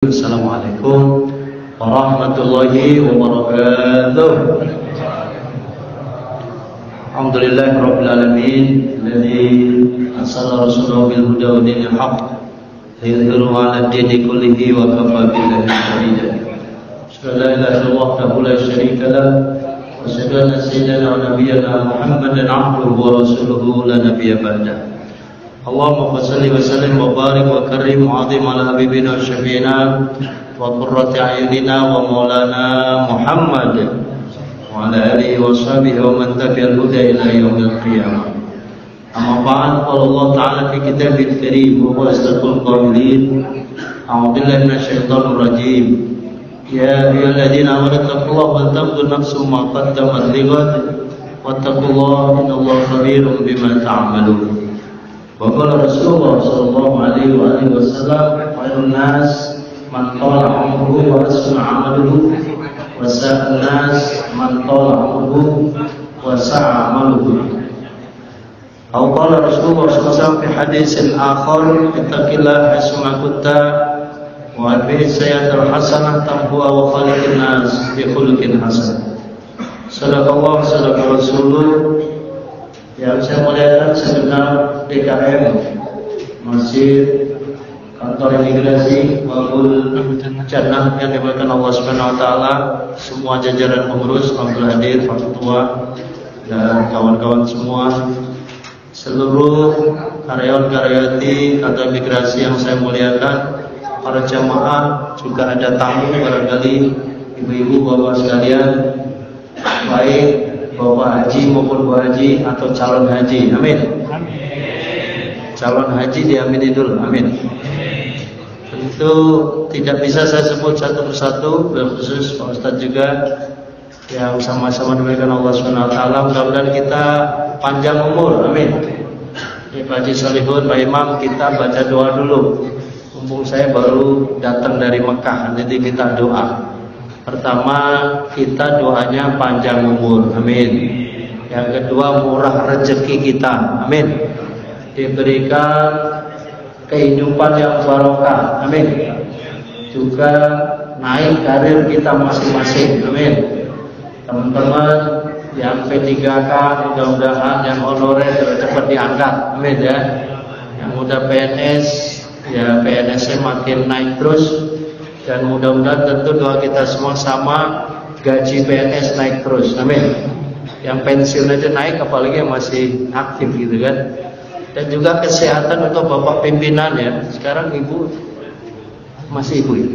Assalamualaikum warahmatullahi wabarakatuh. Alhamdulillahirabbil alamin alladzi arsala rasulahu bil huda wa dinil haqq liyudhhirahu 'ala ad-dini kullihi wa kafa billahi shahida. Asyhadu an la ilaha illallah wahdahu la syarika lahu wa asyhadu anna sayyidana wa nabiyyana Muhammadan 'abduhu wa rasuluhu la nabiyya ba'dahu. Allahumma salli wa sallim wa barik wa karim wa azim ala habibina wa syafi'ina wa qurrati a'yunina wa maulana Muhammad wa ala alihi wa sahbihi wa man tabi'al huda ila yaumil qiyamah. Amma ba'd, qala Allah ta'ala fi kitabil karim wa huwa asdaqul qa'ilin. A'udzu billahi minasyaitonir rajim. Ya ayyuhalladzina amanu taqullaha wal tanzur nafsum ma qaddamat lighad wattaqullaha innallaha khabirum bima ta'malun. Waqala Rasulullah sallallahu alaihi wasallam, khairun nas man tala umruhu wa hasuna 'amaluhu wa sa'an nas man tala umruhu wa sa'a 'amaluhu. Aw qala Rasulullah sallallahu alaihi wasallam fi haditsin akhar, ittaqillaha haitsu ma kunta wa atbi' sayyi'atal hasanah tamhuha wa khaliqin nas bi khuluqin hasan. Sadaqallahu sadaqa Rasulullah. Yang saya muliakan segenap DKM, masjid, kantor imigrasi, maupun jannah yang dimuliakan Allah Subhanahu Wa Taala, semua jajaran pengurus, alhamdulillah hadir, Pak Ketua dan kawan-kawan semua, seluruh karyawan-karyawati kantor imigrasi yang saya muliakan, para jamaah, juga ada tamu barangkali ibu-ibu, bapak sekalian, baik Bapak Haji maupun Bu Haji atau calon haji, amin. Calon haji diamini dulu, amin. Tentu tidak bisa saya sebut satu persatu, khusus Pak Ustadz juga yang sama-sama diberikan Allah Subhanahu Wa Taala. Mudah-mudahan kita panjang umur, amin. Pak Haji Salihun, Pak Imam, kita baca doa dulu. Mumpung saya baru datang dari Mekah, nanti kita doa. Pertama, kita doanya panjang umur, amin. Yang kedua, murah rezeki kita, amin. Diberikan kehidupan yang barokah, amin. Juga naik karir kita masing-masing, amin. Teman-teman yang P3K, mudah-mudahan yang honorer cepat diangkat, amin ya. Yang udah PNS, ya PNS-nya makin naik terus. Dan mudah-mudahan tentu doa kita semua sama, gaji PNS naik terus, amin. Yang pensiun aja naik, apalagi yang masih aktif gitu kan. Dan juga kesehatan untuk bapak pimpinan ya. Sekarang ibu masih ibu ya?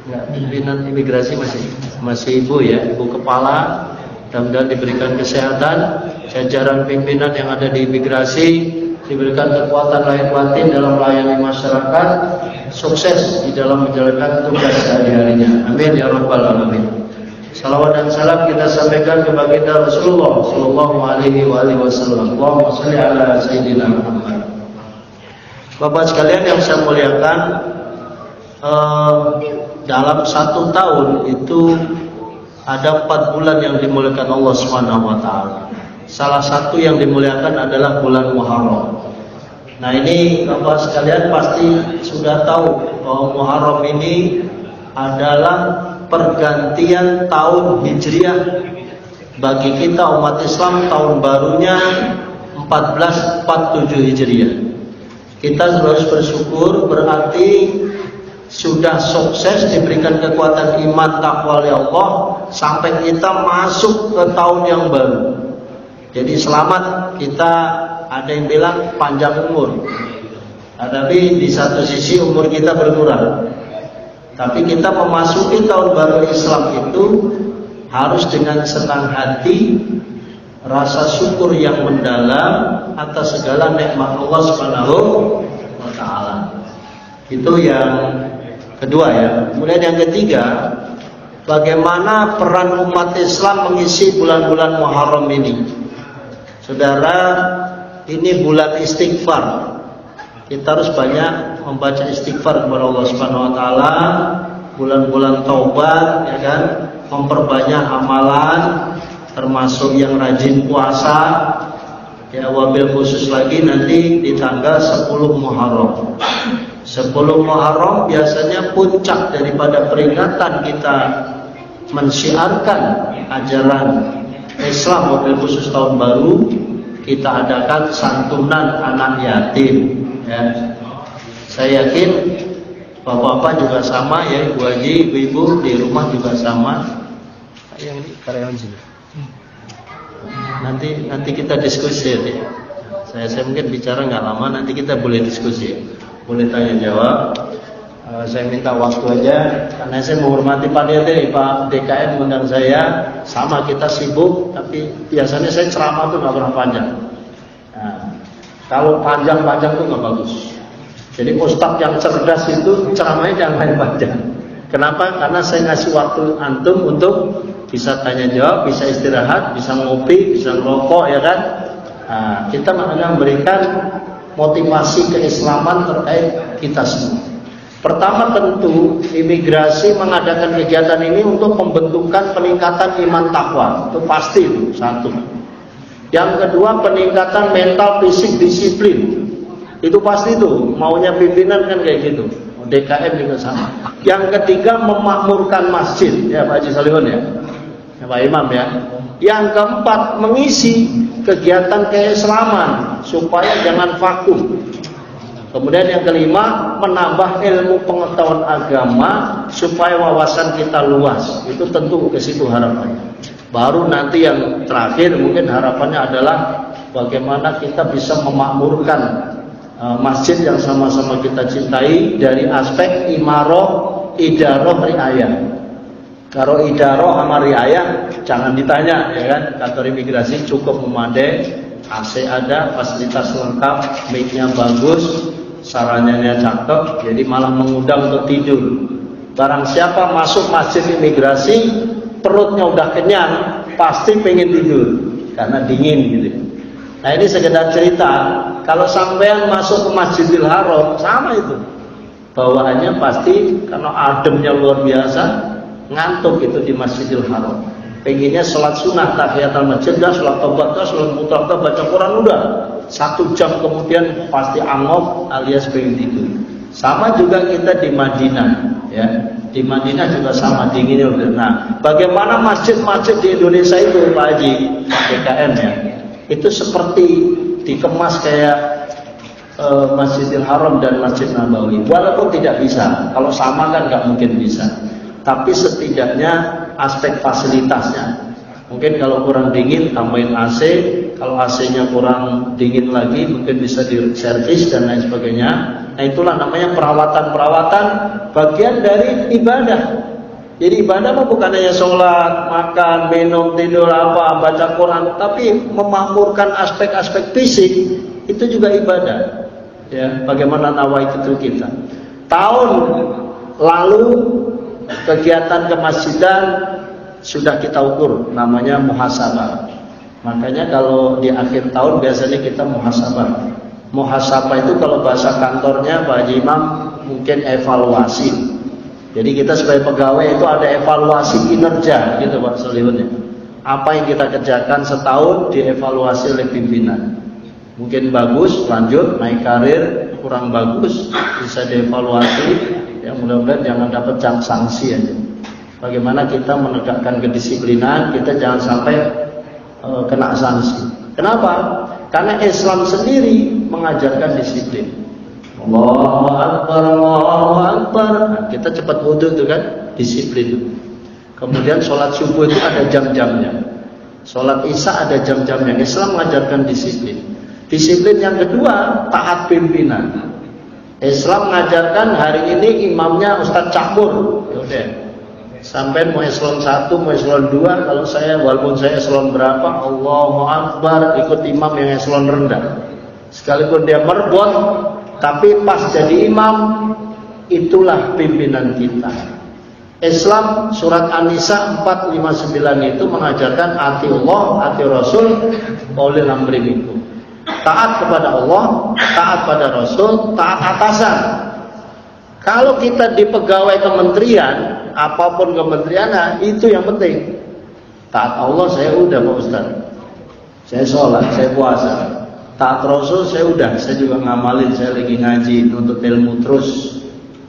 Enggak, pimpinan imigrasi masih ibu ya, ibu kepala. Mudah-mudahan diberikan kesehatan, jajaran pimpinan yang ada di imigrasi diberikan kekuatan lahir batin dalam melayani masyarakat, sukses di dalam menjalankan tugas sehari-harinya. Amin ya rabbal alamin. Salawat dan salam kita sampaikan kepada baginda Rasulullah sallallahu alaihi wasallam. Allahumma shalli ala sayyidina Muhammad. Bapak sekalian yang saya muliakan, dalam 1 tahun itu ada 4 bulan yang dimuliakan Allah Subhanahu wa taala. Salah satu yang dimuliakan adalah bulan Muharram. Nah ini Bapak sekalian pasti sudah tahu bahwa Muharram ini adalah pergantian tahun Hijriah bagi kita umat Islam. Tahun barunya 1447 Hijriah. Kita harus bersyukur, berarti sudah sukses diberikan kekuatan iman takwa oleh Allah sampai kita masuk ke tahun yang baru. Jadi selamat, kita ada yang bilang panjang umur. Tapi di satu sisi umur kita berkurang. Tapi kita memasuki tahun baru Islam itu harus dengan senang hati, rasa syukur yang mendalam atas segala nikmat Allah Subhanahu wa taala. Itu yang kedua ya. Kemudian yang ketiga, bagaimana peran umat Islam mengisi bulan-bulan Muharram ini? Saudara, ini bulan istighfar. Kita harus banyak membaca istighfar kepada Allah Subhanahu wa taala. Bulan-bulan taubat ya kan, memperbanyak amalan termasuk yang rajin puasa. Ya, wabil khusus lagi nanti di tanggal 10 Muharram. 10 Muharram biasanya puncak daripada peringatan kita mensyiarkan ajaran Islam, mobil khusus tahun baru, kita adakan santunan anak yatim. Ya. Saya yakin bapak-bapak juga sama ya, ibu haji, ibu-ibu di rumah juga sama. Yang ini karyawan sini. Nanti kita diskusi ya. Saya mungkin bicara nggak lama, nanti kita boleh diskusi, boleh tanya jawab. Saya minta waktu aja, karena saya menghormati Pak DT, Pak DKM mengundang saya, sama kita sibuk, tapi biasanya saya ceramah tuh nggak pernah panjang. Nah, kalau panjang-panjang tuh nggak bagus. Jadi ustadz yang cerdas itu ceramahnya jangan panjang. Kenapa? Karena saya ngasih waktu antum untuk bisa tanya jawab, bisa istirahat, bisa ngopi, bisa ngerokok, ya kan? Nah, kita akan memberikan motivasi keislaman terkait kita semua. Pertama tentu imigrasi mengadakan kegiatan ini untuk pembentukan peningkatan iman takwa, itu pasti itu satu. Yang kedua peningkatan mental, fisik, disiplin, itu pasti itu maunya pimpinan kan kayak gitu. DKM juga sama. Yang ketiga memakmurkan masjid, ya Pak Haji Salihun ya, Pak Imam ya. Yang keempat mengisi kegiatan keislaman supaya jangan vakum. Kemudian yang kelima menambah ilmu pengetahuan agama supaya wawasan kita luas. Itu tentu ke situ harapannya. Baru nanti yang terakhir mungkin harapannya adalah bagaimana kita bisa memakmurkan masjid yang sama-sama kita cintai dari aspek imaroh, idaroh, riayah. Kalau idaroh sama riayah jangan ditanya ya kan. Kantor imigrasi cukup memadai, AC ada, fasilitas lengkap, mic-nya bagus, sarannya cakep, jadi malah mengundang untuk tidur. Barang siapa masuk masjid imigrasi perutnya udah kenyang, pasti pengen tidur karena dingin gitu. Nah ini sekedar cerita. Kalau sampean masuk ke Masjidil Haram sama itu, bawaannya pasti karena ademnya luar biasa, ngantuk itu di Masjidil Haram. Pengennya sholat sunnah tahiyatul masjid, dah sholat tobat, dah sholat mutlak, baca Quran udah 1 jam kemudian pasti angop alias pengen tidur. Sama juga kita di Madinah, ya di Madinah juga sama dinginnya udah. Nah, bagaimana masjid-masjid di Indonesia itu Pak Haji, DKM ya, itu seperti dikemas kayak Masjidil Haram dan Masjid Nabawi. Walaupun tidak bisa, kalau sama kan nggak mungkin bisa. Tapi setidaknya aspek fasilitasnya. Mungkin kalau kurang dingin tambahin AC, kalau AC-nya kurang dingin lagi mungkin bisa diservis dan lain sebagainya. Nah itulah namanya perawatan-perawatan bagian dari ibadah. Jadi ibadah bukan hanya sholat, makan, minum, tidur, apa, baca Quran, tapi memakmurkan aspek-aspek fisik itu juga ibadah. Ya, bagaimana nawaitu kita. Tahun lalu kegiatan kemasjidan sudah kita ukur, namanya muhasabah. Makanya kalau di akhir tahun biasanya kita muhasabah. Muhasabah itu kalau bahasa kantornya Pak Haji Imam mungkin evaluasi. Jadi kita sebagai pegawai itu ada evaluasi kinerja gitu Pak Salihun. Apa yang kita kerjakan setahun dievaluasi oleh pimpinan. Mungkin bagus, lanjut, naik karir, kurang bagus, bisa dievaluasi. Ya mudah-mudahan jangan dapat sanksi aja. Bagaimana kita menegakkan kedisiplinan, kita jangan sampai kena sanksi. Kenapa? Karena Islam sendiri mengajarkan disiplin. Allahu Akbar, Allahu Akbar. Nah, kita cepat wudu itu kan disiplin. Kemudian sholat subuh itu ada jam-jamnya. Sholat isya ada jam-jamnya. Islam mengajarkan disiplin. Disiplin yang kedua taat pimpinan. Islam mengajarkan hari ini imamnya Ustadz Cakmur. Yaudah, sampai mau eselon 1, mau eselon 2. Kalau saya, walaupun saya eselon berapa, Allahu Akbar, ikut imam yang eselon rendah. Sekalipun dia merbot, tapi pas jadi imam, itulah pimpinan kita. Islam surat An-Nisa 459 itu mengajarkan ati Allah, ati Rasul, ulil amri minkum. Taat kepada Allah, taat pada Rasul, taat atasan. Kalau kita di pegawai kementerian, apapun kementeriannya, itu yang penting. Taat Allah saya udah Pak Ustaz. Saya sholat, saya puasa. Taat Rasul saya juga ngamalin, saya lagi ngaji, nuntut ilmu terus,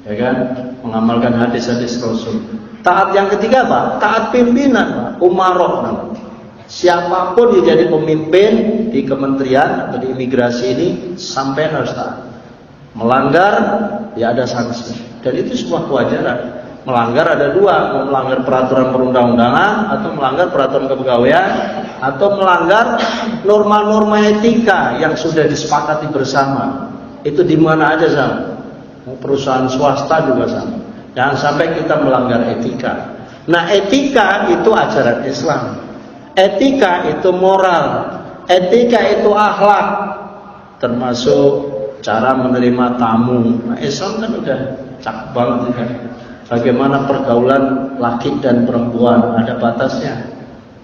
ya kan, mengamalkan hadis-hadis Rasul. Taat yang ketiga apa? Taat pimpinan, Pak. Umarok. Siapapun yang jadi pemimpin di kementerian atau di imigrasi ini, sampai harus taat. Melanggar, ya ada sanksi. Dan itu sebuah kewajaran. Melanggar ada dua, melanggar peraturan perundang-undangan atau melanggar peraturan kepegawaian atau melanggar norma-norma etika yang sudah disepakati bersama. Itu di mana aja sama. Perusahaan swasta juga sama. Jangan sampai kita melanggar etika. Nah, etika itu ajaran Islam. Etika itu moral. Etika itu akhlak. Termasuk cara menerima tamu. Nah, Islam kan udah cakep banget kan. Bagaimana pergaulan laki dan perempuan, ada batasnya.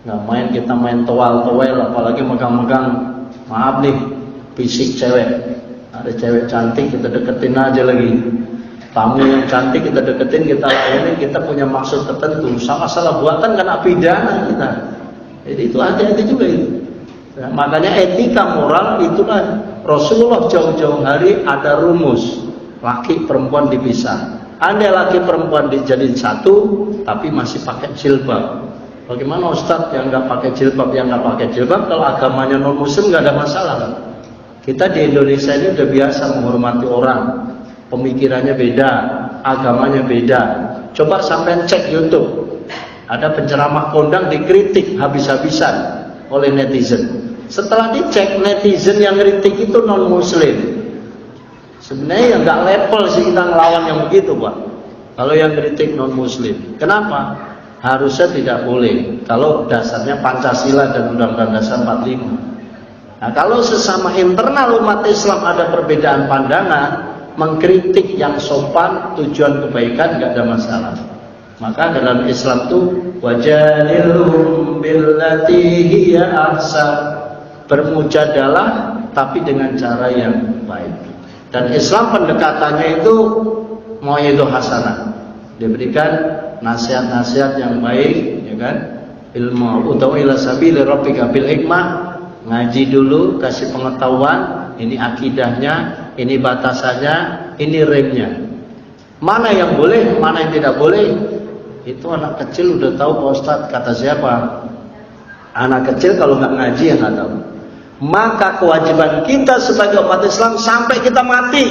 Nggak main kita main towel, apalagi megang-megang, maaf nih, fisik cewek. Ada cewek cantik kita deketin aja lagi. Tamu yang cantik kita deketin, kita layani, kita punya maksud tertentu. Salah buatan kena pidana kita. Jadi itu hati-hati juga itu. Ya, makanya etika moral itulah Rasulullah jauh-jauh hari ada rumus. Laki perempuan dipisah. Andai laki perempuan dijadiin satu, tapi masih pakai jilbab. Bagaimana Ustadz yang nggak pakai jilbab, yang nggak pakai jilbab? Kalau agamanya non Muslim nggak ada masalah. Kita di Indonesia ini udah biasa menghormati orang, pemikirannya beda, agamanya beda. Coba sampai cek YouTube, ada penceramah kondang dikritik habis-habisan oleh netizen. Setelah dicek, netizen yang kritik itu non Muslim. Sebenarnya yang nggak level sih kita ngelawan yang begitu, Pak. Kalau yang kritik non Muslim, kenapa? Harusnya tidak boleh. Kalau dasarnya Pancasila dan Undang-Undang Dasar 45. Nah, kalau sesama internal umat Islam ada perbedaan pandangan, mengkritik yang sopan, tujuan kebaikan, nggak ada masalah. Maka dalam Islam itu wajadilhum billati hiya ahsan, bermujadalah tapi dengan cara yang baik. Dan Islam pendekatannya itu mau'idhah hasanah. Diberikan nasihat-nasihat yang baik, ya kan? Ilmu ud'u ila sabili rabbika bil hikmah. Ngaji dulu, kasih pengetahuan, ini akidahnya, ini batasannya, ini remnya. Mana yang boleh, mana yang tidak boleh? Itu anak kecil udah tahu, Pak Ustadz. Kata siapa? Anak kecil kalau nggak ngaji ya nggak tahu. Maka kewajiban kita sebagai umat Islam sampai kita mati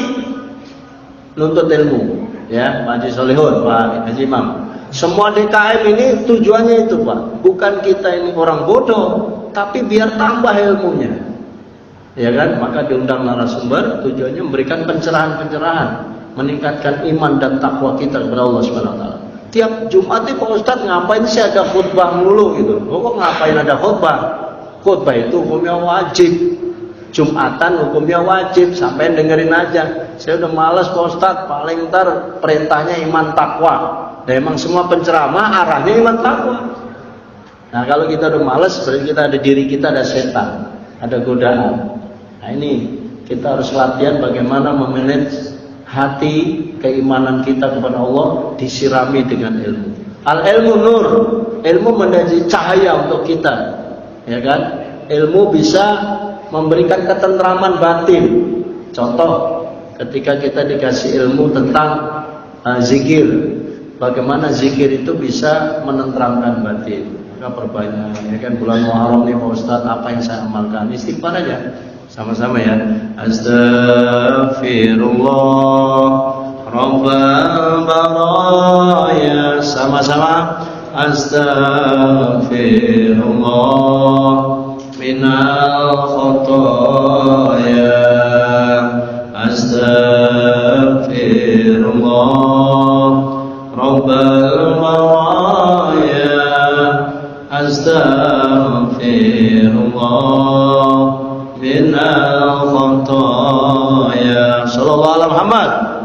nuntut ilmu, ya, Pak Haji Solihun, Pak Haji Imam. Semua DKM ini tujuannya itu, Pak. Bukan kita ini orang bodoh, tapi biar tambah ilmunya, ya kan? Maka diundang narasumber, tujuannya memberikan pencerahan-pencerahan, meningkatkan iman dan takwa kita kepada Allah Subhanahu Wa Taala. Tiap Jumat Pak Ustadz ngapain sih ada khutbah mulu gitu? Kok ngapain ada khutbah? Khutbah itu hukumnya wajib. Jumatan hukumnya wajib. Sampai dengerin aja. Saya udah males Pak Ustadz. Paling ntar perintahnya iman takwa. Dan emang semua penceramah arahnya iman takwa. Nah kalau kita udah males, berarti kita ada diri kita, ada setan, ada godaan. Nah ini kita harus latihan bagaimana memanage hati, keimanan kita kepada Allah disirami dengan ilmu. Al ilmu nur, ilmu menjadi cahaya untuk kita. Ya kan? Ilmu bisa memberikan ketentraman batin. Contoh, ketika kita dikasih ilmu tentang zikir, bagaimana zikir itu bisa menenteramkan batin. Maka perbanyak, ya kan, bulan Muharram nih Pak Ustadz, apa yang saya amalkan? Istighfar aja, sama-sama ya. Astaghfirullah Rabbal baraya, sama-sama. Astaghfirullah minal khotoya. Astaghfirullah Rabbal baraya. Astaghfirullah minal khotoya. Sallallahu alaihi Muhammad.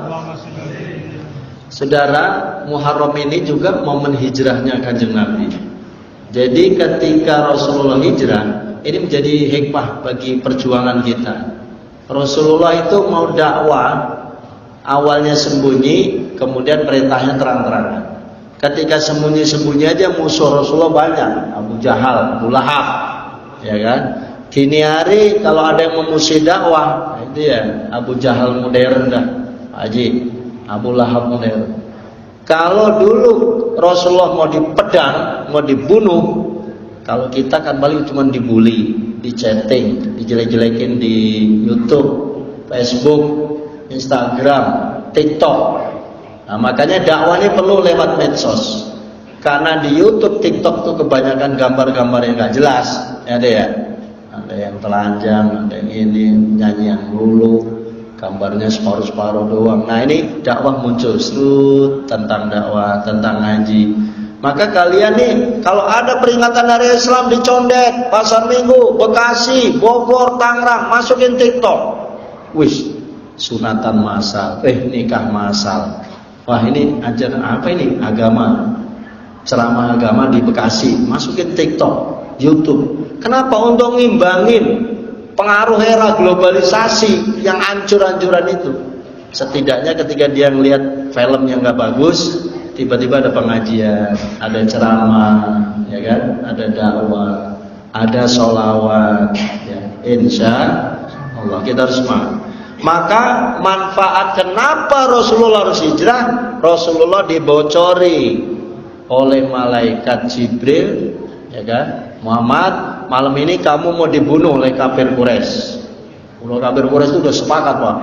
Saudara, Muharram ini juga momen hijrahnya Kanjeng Nabi. Jadi ketika Rasulullah hijrah, ini menjadi hikmah bagi perjuangan kita. Rasulullah itu mau dakwah, awalnya sembunyi, kemudian perintahnya terang-terangan. Ketika sembunyi-sembunyi aja musuh Rasulullah banyak, Abu Jahal, Abu Lahab, ya kan? Kini hari kalau ada yang memuji dakwah, itu ya Abu Jahal modern dah, Pak Haji, Abu Lahab modern. Kalau dulu Rasulullah mau dipedang, mau dibunuh, kalau kita kan paling cuma dibully, dichatting, dijelek-jelekin di YouTube, Facebook, Instagram, TikTok. Nah, makanya dakwah ini perlu lewat medsos. Karena di YouTube, TikTok tuh kebanyakan gambar-gambar yang nggak jelas, ada ya. Ada yang telanjang, ada yang ini nyanyi yang lulu, gambarnya separuh-separuh doang. Nah ini dakwah muncul serut tentang dakwah, tentang ngaji. Maka kalian nih kalau ada peringatan hari Islam di Condet, Pasar Minggu, Bekasi, Bogor, Tangerang, masukin TikTok. Wih, sunatan massal, nikah massal. Wah ini ajaran apa ini? Agama, ceramah agama di Bekasi, masukin TikTok, YouTube. Kenapa? Untuk ngimbangin pengaruh era globalisasi yang hancur-hancuran itu. Setidaknya ketika dia ngelihat film yang nggak bagus, tiba-tiba ada pengajian, ada ceramah, ya kan? Ada dakwah, ada sholawat, ya. Insya Allah kita harus semangat. Maka manfaat kenapa Rasulullah harus hijrah? Rasulullah dibocori oleh malaikat Jibril, ya kan? Muhammad, malam ini kamu mau dibunuh oleh kafir Quraisy. Kalau kafir Quraisy itu udah sepakat, Pak.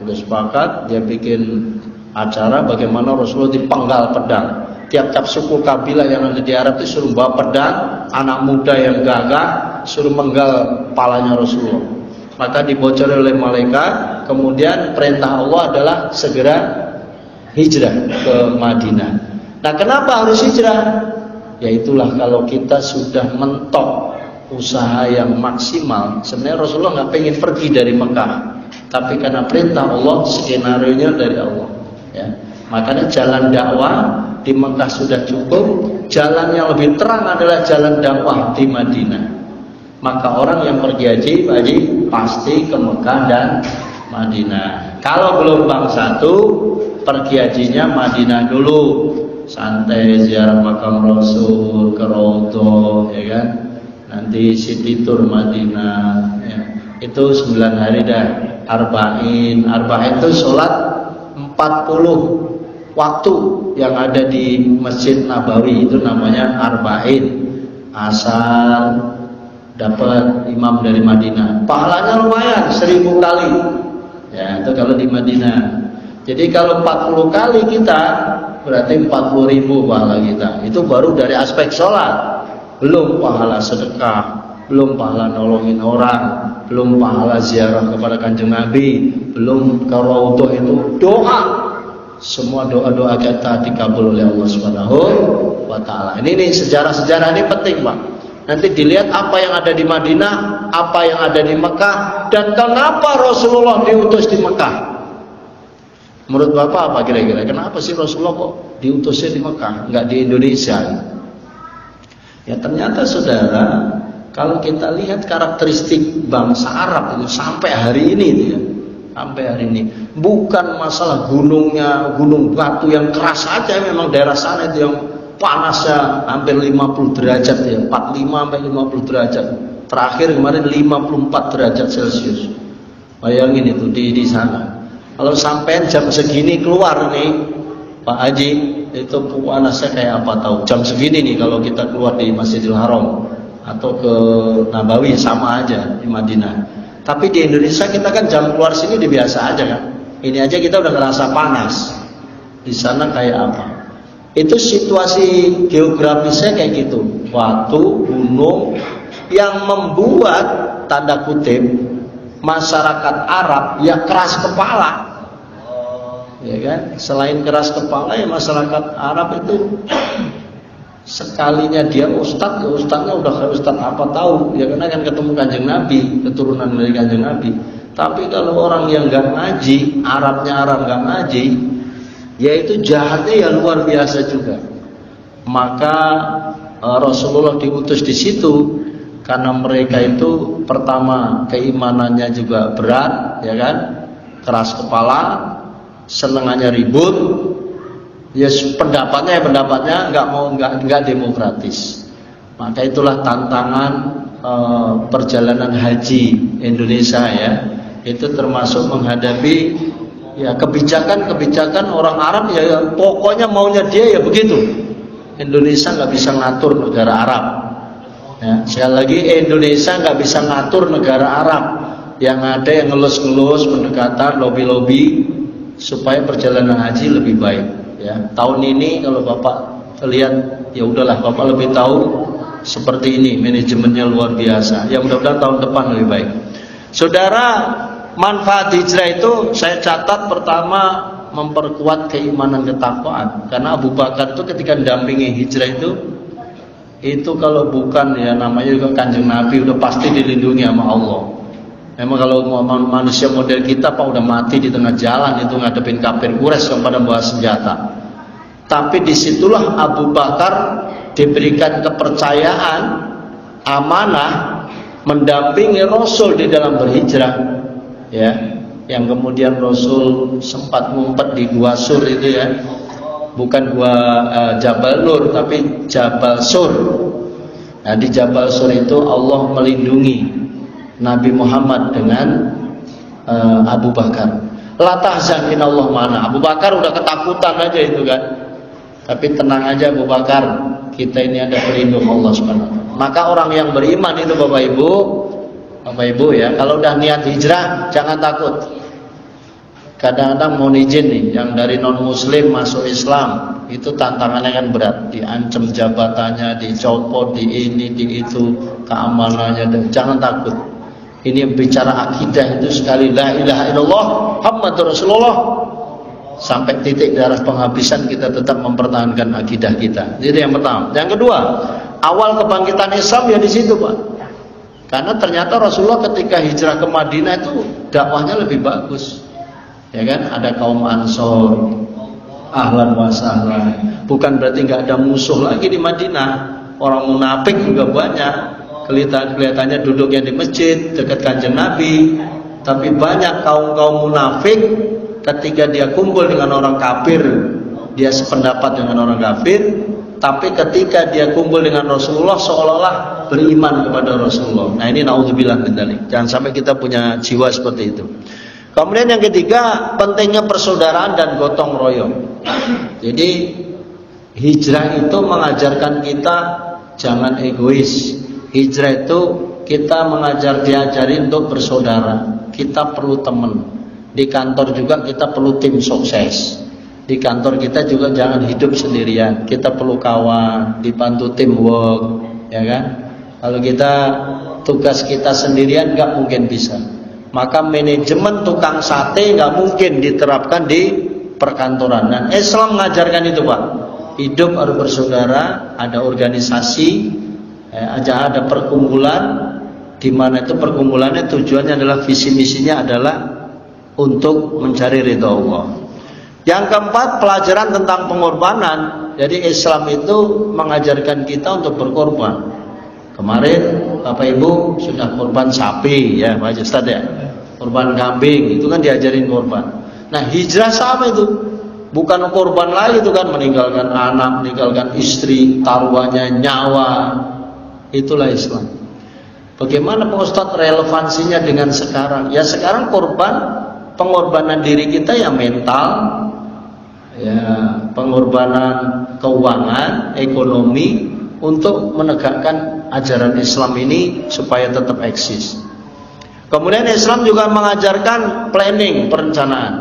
Udah sepakat, dia bikin acara bagaimana Rasulullah dipenggal pedang. Tiap-tiap suku kabilah yang ada di Arab itu suruh bawa pedang, anak muda yang gagah suruh menggal kepalanya Rasulullah. Maka dibocori oleh malaikat, kemudian perintah Allah adalah segera hijrah ke Madinah. Nah, kenapa harus hijrah? Ya itulah kalau kita sudah mentok usaha yang maksimal. Sebenarnya Rasulullah nggak pengen pergi dari Mekah, tapi karena perintah Allah, skenario-nya dari Allah. Ya. Makanya jalan dakwah di Mekah sudah cukup. Jalan yang lebih terang adalah jalan dakwah di Madinah. Maka orang yang pergi haji, Pak Haji, pasti ke Mekah dan Madinah. Kalau belum bang satu, pergi hajinya Madinah dulu. Santai ziarah makam Rasul, ke Raudhah, ya kan? Nanti City Tour Madinah, ya. Itu 9 hari dah. Arba'in itu sholat 40 waktu yang ada di Masjid Nabawi, itu namanya Arba'in. Asar dapat imam dari Madinah, pahalanya lumayan 1000 kali. Ya, itu kalau di Madinah. Jadi kalau 40 kali kita berarti 40.000 pahala kita. Itu baru dari aspek sholat. Belum pahala sedekah, belum pahala nolongin orang, belum pahala ziarah kepada Kanjeng Nabi, belum ke Raudhah itu doa. Semua doa-doa kita dikabul oleh Allah Subhanahu wa taala. Ini sejarah-sejarah ini penting, Pak. Nanti dilihat apa yang ada di Madinah, apa yang ada di Mekah, dan kenapa Rasulullah diutus di Mekah. Menurut Bapak apa kira-kira? Kenapa sih Rasulullah kok diutusnya di Mekah, nggak di Indonesia? Ya ternyata saudara, kalau kita lihat karakteristik bangsa Arab itu sampai hari ini, ya, sampai hari ini, bukan masalah gunungnya, gunung batu yang keras saja, memang daerah sana itu yang panasnya hampir 50 derajat ya, 45 sampai 50 derajat. Terakhir kemarin 54 derajat Celcius. Bayangin itu di sana. Kalau sampai jam segini keluar nih Pak Haji, itu panasnya kayak apa tahu. Jam segini nih kalau kita keluar di Masjidil Haram atau ke Nabawi sama aja di Madinah. Tapi di Indonesia kita kan jam keluar sini udah biasa aja kan. Ini aja kita udah ngerasa panas. Di sana kayak apa? Itu situasi geografisnya kayak gitu. Batu, gunung yang membuat tanda kutip masyarakat Arab ya keras kepala. Ya kan? Selain keras kepala ya masyarakat Arab itu sekalinya dia ustadz, ya ustadznya udah kayak ustadz apa tahu. Ya karena kan ketemu Kanjeng Nabi, keturunan dari Kanjeng Nabi. Tapi kalau orang yang enggak ngaji, Arabnya Arab enggak ngaji, ya itu jahatnya ya luar biasa juga. Maka Rasulullah diutus di situ karena mereka itu pertama keimanannya juga berat, ya kan, keras kepala, senengannya ribut, ya pendapatnya nggak demokratis. Maka itulah tantangan perjalanan haji Indonesia ya, itu termasuk menghadapi ya kebijakan orang Arab ya, pokoknya maunya dia ya begitu. Indonesia nggak bisa ngatur negara Arab. Ya, sekali lagi Indonesia nggak bisa ngatur negara Arab. Yang ada yang ngelus-ngelus pendekatan lobby-lobby supaya perjalanan haji lebih baik. Ya, tahun ini kalau Bapak lihat ya udahlah Bapak lebih tahu seperti ini, manajemennya luar biasa. Ya mudah-mudahan tahun depan lebih baik. Saudara, manfaat hijrah itu saya catat pertama memperkuat keimanan ketakwaan. Karena Abu Bakar itu ketika mendampingi hijrah itu kalau bukan ya namanya juga Kanjeng Nabi udah pasti dilindungi sama Allah. Memang kalau manusia model kita Pak udah mati di tengah jalan itu ngadepin kafir Quraisy yang pada bawa senjata. Tapi disitulah Abu Bakar diberikan kepercayaan, amanah mendampingi Rasul di dalam berhijrah, ya. Yang kemudian Rasul sempat ngumpet di Gua Sur itu ya, bukan Gua Jabal Nur tapi Jabal Sur. Nah di Jabal Sur itu Allah melindungi Nabi Muhammad dengan Abu Bakar. La tahzan inallah ma'ana. Abu Bakar udah ketakutan aja itu kan. Tapi tenang aja Abu Bakar, kita ini ada pelindung Allah Subhanahu. Maka orang yang beriman itu Bapak Ibu ya, kalau udah niat hijrah jangan takut. Kadang-kadang mau izin nih, yang dari non Muslim masuk Islam itu tantangannya kan berat, diancam jabatannya, dicopot, di ini, di itu, keamanannya. Dan jangan takut. Ini yang bicara akidah itu sekali la ilaha illallah Muhammadur Rasulullah sampai titik darah penghabisan kita tetap mempertahankan akidah kita. Itu yang pertama. Yang kedua, awal kebangkitan Islam ya di situ Pak. Karena ternyata Rasulullah ketika hijrah ke Madinah itu dakwahnya lebih bagus. Ya kan? Ada kaum Ansor, ahlan wa sahlan. Bukan berarti nggak ada musuh lagi di Madinah. Orang munafik juga banyak. Kelihatannya duduknya di masjid dekat Kanjeng Nabi, tapi banyak kaum munafik ketika dia kumpul dengan orang kafir, dia sependapat dengan orang kafir, tapi ketika dia kumpul dengan Rasulullah seolah-olah beriman kepada Rasulullah. Nah ini naudzubillah min dzalik. Jangan sampai kita punya jiwa seperti itu. Kemudian yang ketiga, pentingnya persaudaraan dan gotong royong. Jadi hijrah itu mengajarkan kita jangan egois. Hijrah itu kita diajari untuk bersaudara. Kita perlu teman. Di kantor juga kita perlu tim sukses. Di kantor kita juga jangan hidup sendirian. Kita perlu kawan, dibantu teamwork, ya kan? Kalau kita tugas kita sendirian nggak mungkin bisa. Maka manajemen tukang sate nggak mungkin diterapkan di perkantoran. Dan Islam mengajarkan itu Pak. Hidup harus bersaudara, ada organisasi, ada perkumpulan, di mana itu perkumpulannya tujuannya adalah visi misinya adalah untuk mencari ridha Allah. Yang keempat, pelajaran tentang pengorbanan. Jadi Islam itu mengajarkan kita untuk berkorban. Kemarin Bapak Ibu sudah korban sapi ya Pak Ustaz ya, korban kambing, itu kan diajarin korban. Nah hijrah sama itu, bukan korban lagi itu kan, meninggalkan anak, meninggalkan istri, taruhannya nyawa. Itulah Islam. Bagaimana Pak Ustaz relevansinya dengan sekarang? Ya sekarang pengorbanan diri kita ya mental, ya pengorbanan keuangan, ekonomi untuk menegakkan ajaran Islam ini supaya tetap eksis. Kemudian Islam juga mengajarkan planning, perencanaan.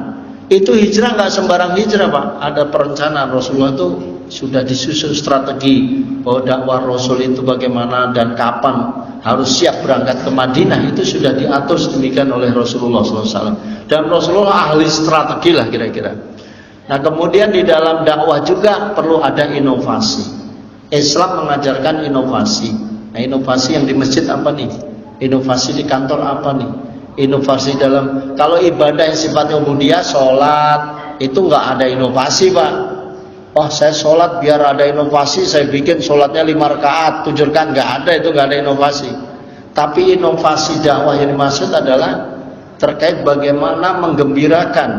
Itu hijrah nggak sembarang hijrah Pak, ada perencanaan. Rasulullah itu sudah disusun strategi bahwa dakwah Rasul itu bagaimana dan kapan harus siap berangkat ke Madinah, itu sudah diatur sedemikian oleh Rasulullah SAW. Dan Rasulullah ahli strategi lah kira-kira. Nah kemudian di dalam dakwah juga perlu ada inovasi. Islam mengajarkan inovasi. Nah inovasi yang di masjid apa nih? Inovasi di kantor apa nih? Inovasi dalam, kalau ibadah yang sifatnya ubudiyah, sholat itu nggak ada inovasi Pak. Oh saya sholat biar ada inovasi, saya bikin sholatnya 5 rakaat, 7 rakaat, nggak ada, itu nggak ada inovasi. Tapi inovasi dakwah yang dimaksud adalah terkait bagaimana menggembirakan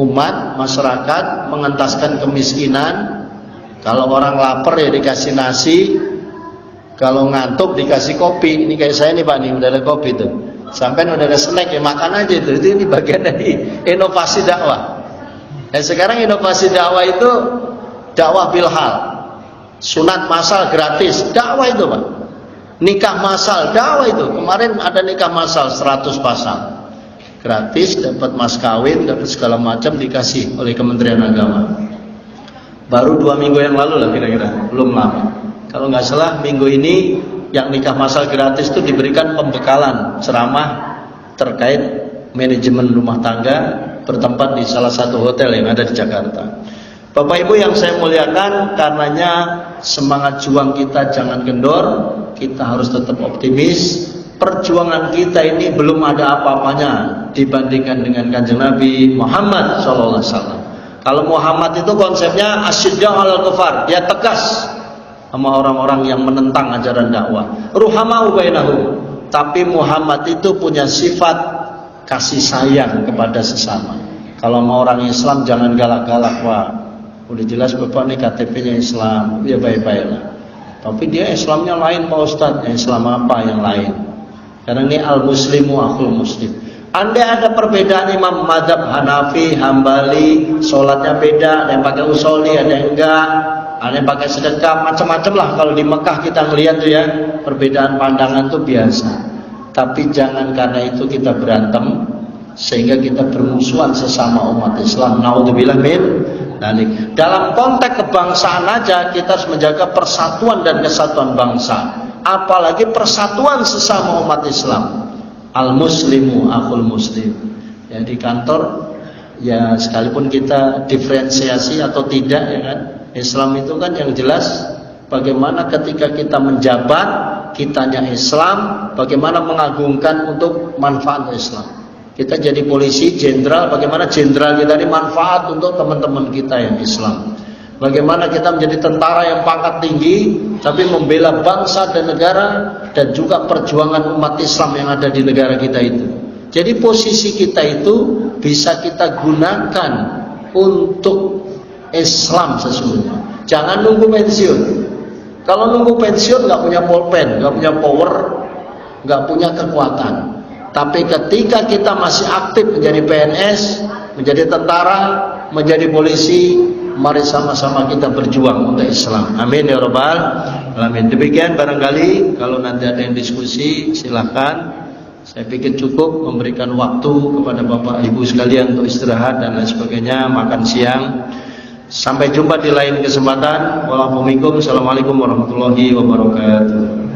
umat, masyarakat, mengentaskan kemiskinan. Kalau orang lapar ya dikasih nasi, Kalau ngantuk dikasih kopi. Ini kayak saya nih Pak, nih udah ada kopi tuh. Sampai udah ada snack ya makan aja itu. Ini bagian dari inovasi dakwah. Dan sekarang inovasi dakwah itu dakwah bilhal. Sunat masal gratis, dakwah itu Pak. Nikah masal, dakwah itu. Kemarin ada nikah masal 100 pasang. Gratis, dapat mas kawin, dapat segala macam dikasih oleh Kementerian Agama. Baru 2 minggu yang lalu lah kira-kira, belum lama. Kalau nggak salah minggu ini yang nikah masal gratis itu diberikan pembekalan ceramah terkait manajemen rumah tangga bertempat di salah satu hotel yang ada di Jakarta. Bapak Ibu yang saya muliakan, karenanya semangat juang kita jangan kendor, kita harus tetap optimis. Perjuangan kita ini belum ada apa-apanya dibandingkan dengan Kanjeng Nabi Muhammad SAW. Kalau Muhammad itu konsepnya asyidda alal kufar, dia tegas sama orang-orang yang menentang ajaran dakwah. Ruhamau bainahum. Tapi Muhammad itu punya sifat kasih sayang kepada sesama. Kalau mau orang Islam jangan galak-galak, Pak. Udah jelas Bapak nih KTP-nya Islam, ya baik-baiklah. Tapi dia Islamnya lain Pak Ustadz. Islam apa yang lain? Karena ini al-muslimu akhul muslim. Andai ada perbedaan imam mazhab Hanafi, Hambali, sholatnya beda, ada yang pakai usoli, ada yang enggak, ada yang pakai sedekah, macam-macam lah. Kalau di Mekah kita ngelihat tuh ya, perbedaan pandangan tuh biasa. Tapi jangan karena itu kita berantem sehingga kita bermusuhan sesama umat Islam. Naudzubillah min dzalik. Dalam konteks kebangsaan aja kita harus menjaga persatuan dan kesatuan bangsa. Apalagi persatuan sesama umat Islam. Al-muslimu akhul muslim. Ya di kantor ya sekalipun kita diferensiasi atau tidak ya kan, Islam itu kan yang jelas bagaimana ketika kita menjabat kitanya Islam, bagaimana mengagungkan untuk manfaat Islam. Kita jadi polisi, jenderal, bagaimana jenderal kita ini manfaat untuk teman-teman kita yang Islam. Bagaimana kita menjadi tentara yang pangkat tinggi tapi membela bangsa dan negara dan juga perjuangan umat Islam yang ada di negara kita itu. Jadi posisi kita itu bisa kita gunakan untuk Islam sesungguhnya. Jangan nunggu pensiun. Kalau nunggu pensiun nggak punya pulpen, nggak punya power, nggak punya kekuatan. Tapi ketika kita masih aktif menjadi PNS, menjadi tentara, menjadi polisi, mari sama-sama kita berjuang untuk Islam. Amin ya rabbal alamin. Demikian barangkali kalau nanti ada yang diskusi silahkan. Saya pikir cukup memberikan waktu kepada Bapak Ibu sekalian untuk istirahat dan lain sebagainya, makan siang. Sampai jumpa di lain kesempatan. Wassalamualaikum warahmatullahi wabarakatuh.